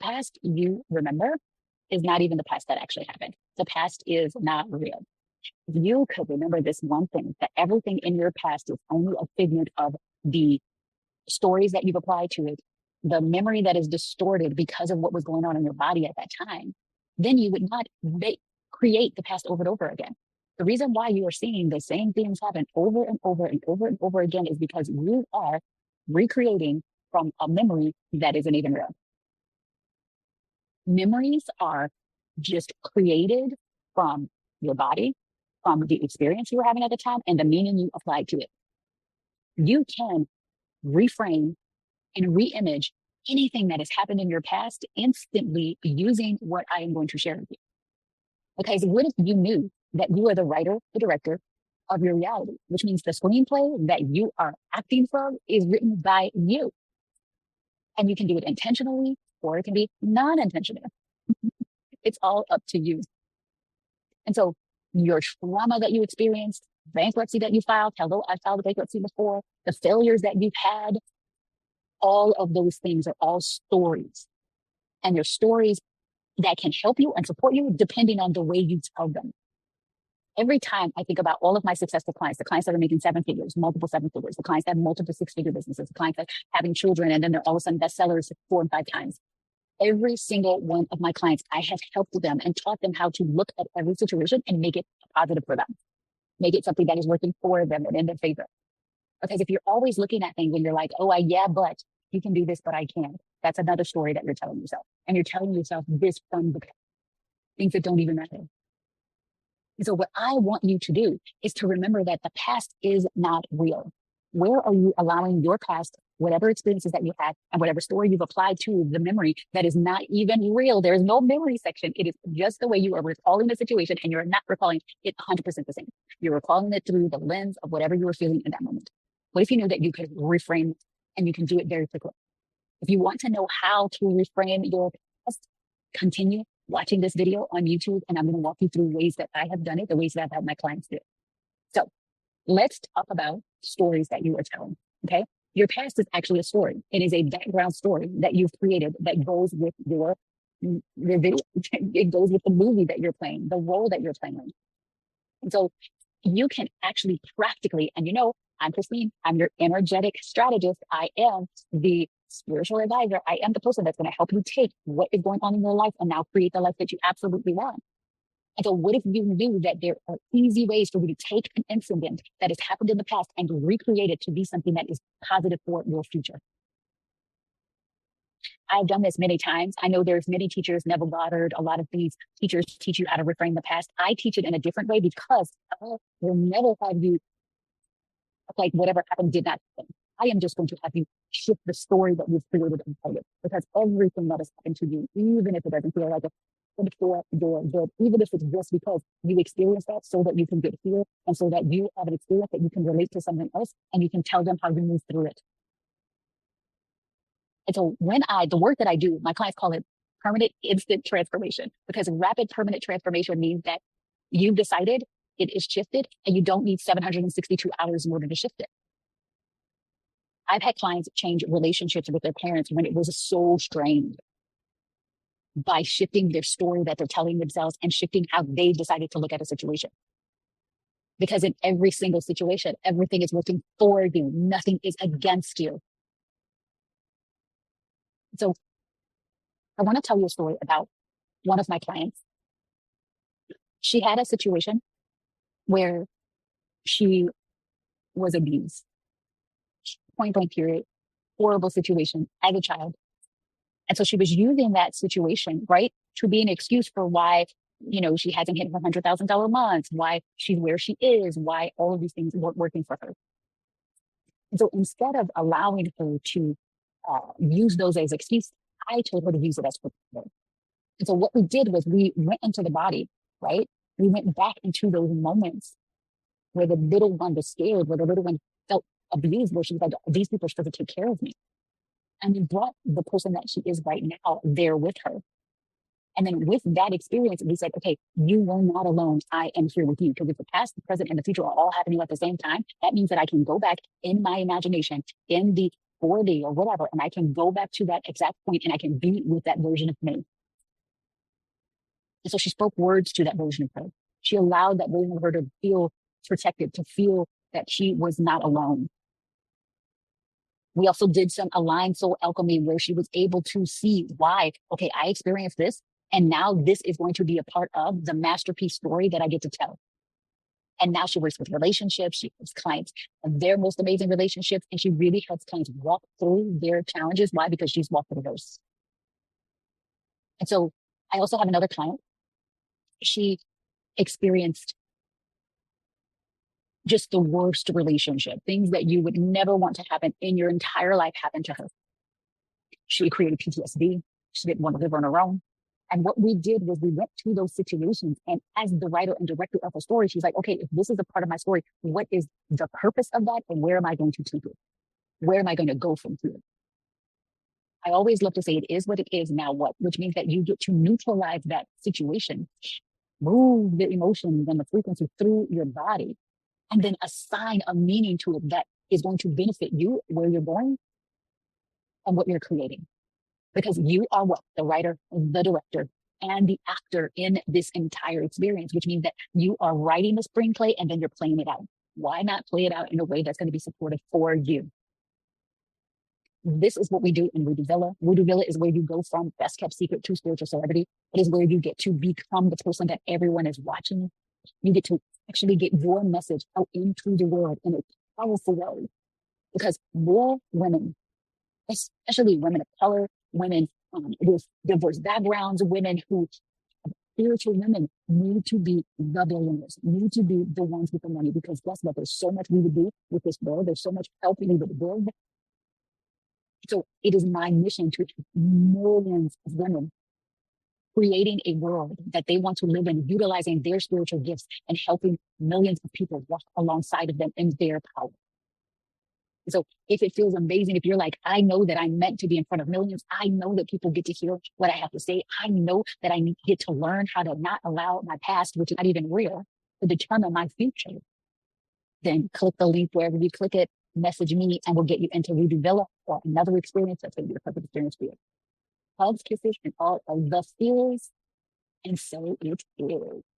past you remember is not even the past that actually happened. The past is not real. If you could remember this one thing, that everything in your past is only a figment of the stories that you've applied to it, the memory that is distorted because of what was going on in your body at that time, then you would not create the past over and over again. The reason why you are seeing the same things happen over and over and over and over again is because you are recreating from a memory that isn't even real. Memories are just created from your body, from the experience you were having at the time, and the meaning you applied to it. You can reframe and re-image anything that has happened in your past instantly using what I am going to share with you. Okay, so what if you knew that you are the writer, the director of your reality, which means the screenplay that you are acting from is written by you. And you can do it intentionally or it can be non-intentional. It's all up to you. And so your trauma that you experienced, bankruptcy that you filed, hello, I filed a bankruptcy before, the failures that you've had, all of those things are all stories. And they're stories that can help you and support you depending on the way you tell them. Every time I think about all of my successful clients, the clients that are making 7 figures, multiple 7 figures, the clients that have multiple 6-figure businesses, the clients that are having children, and then they're all of a sudden bestsellers 4 and 5 times. Every single one of my clients, I have helped them and taught them how to look at every situation and make it positive for them. Make it something that is working for them and in their favor. Because if you're always looking at things and you're like, oh, but you can do this, but I can't. That's another story that you're telling yourself. And you're telling yourself this from the things that don't even matter. And so what I want you to do is to remember that the past is not real. Where are you allowing your past, whatever experiences that you had and whatever story you've applied to the memory that is not even real? There is no memory section. It is just the way you are recalling the situation and you're not recalling it 100% the same. You're recalling it through the lens of whatever you were feeling in that moment. What if you knew that you could reframe it and you can do it very quickly? If you want to know how to reframe your past, continue watching this video on YouTube, and I'm going to walk you through ways that I have done it, the ways that I've had my clients do it. So let's talk about stories that you are telling, okay? Your past is actually a story. It is a background story that you've created that goes with your video. It goes with the movie that you're playing, the role that you're playing. And so you can actually practically, and I'm Christine, I'm your energetic strategist. I am the spiritual advisor. I am the person that's going to help you take what is going on in your life and now create the life that you absolutely want. And so what if you knew that there are easy ways for you to take an incident that has happened in the past and recreate it to be something that is positive for your future? I've done this many times. I know there's many teachers, Neville Goddard, a lot of these teachers teach you how to reframe the past. I teach it in a different way because I will never have you like whatever happened did not happen. I am just going to have you shift the story that you've created and tell it, because everything that has happened to you, even if it doesn't feel like a for your good, even if it's just because you experienced that so that you can get here and so that you have an experience that you can relate to someone else and you can tell them how you move through it. And so the work that I do, my clients call it permanent instant transformation, because rapid permanent transformation means that you've decided it is shifted and you don't need 762 hours in order to shift it. I've had clients change relationships with their parents when it was so strained by shifting their story that they're telling themselves and shifting how they decided to look at a situation. Because in every single situation, everything is working for you. Nothing is against you. So I want to tell you a story about one of my clients. She had a situation where she was abused. Point blank period. Horrible situation as a child. And so she was using that situation, right, to be an excuse for why, she hasn't hit $100,000 months, why she's where she is, why all of these things weren't working for her. And so instead of allowing her to use those as excuse, I told her to use it as proof. And so what we did was we went into the body, right? We went back into those moments where the little one was scared, where the little one felt abused, where she was like, these people are supposed to take care of me. And we brought the person that she is right now there with her. And then with that experience, we said, okay, you were not alone. I am here with you. Because if the past, the present, and the future are all happening at the same time, that means that I can go back in my imagination, in the 40 or whatever, and I can go back to that exact point and I can be with that version of me. And so she spoke words to that version of her. She allowed that version of her to feel protected, to feel that she was not alone. We also did some aligned soul alchemy where she was able to see why, okay, I experienced this, and now this is going to be a part of the masterpiece story that I get to tell. And now she works with relationships. She helps clients of their most amazing relationships. And she really helps clients walk through their challenges. Why? Because she's walked through those. And so I also have another client. She experienced just the worst relationship, things that you would never want to happen in your entire life happened to her. She created PTSD. She didn't want to live on her own. And what we did was we went to those situations. And as the writer and director of a story, she's like, okay, if this is a part of my story, what is the purpose of that? And where am I going to take it? Where am I going to go from here? I always love to say it is what it is, now what, which means that you get to neutralize that situation, move the emotions and the frequency through your body, and then assign a meaning to it that is going to benefit you, where you're going, and what you're creating. Because you are what? The writer, the director, and the actor in this entire experience, which means that you are writing the screenplay and then you're playing it out. Why not play it out in a way that's going to be supportive for you? This is what we do in WooDo Villa. WooDo Villa is where you go from best kept secret to spiritual celebrity. It is where you get to become the person that everyone is watching. You get to actually get your message out into the world in a powerful way. Because more women, especially women of color, women with diverse backgrounds, women who spiritual women need to be the billionaires, need to be the ones with the money, because guess what? There's so much we would do with this world. There's so much help we would build. So it is my mission to millions of women creating a world that they want to live in, utilizing their spiritual gifts and helping millions of people walk alongside of them in their power. So if it feels amazing, if you're like, I know that I'm meant to be in front of millions, I know that people get to hear what I have to say, I know that I get to learn how to not allow my past, which is not even real, to determine my future, then click the link wherever you click it, message me, and we'll get you into WooDo Villa or another experience that's going to be a perfect experience for you. Hugs, kisses, and all of the feels, and so it is.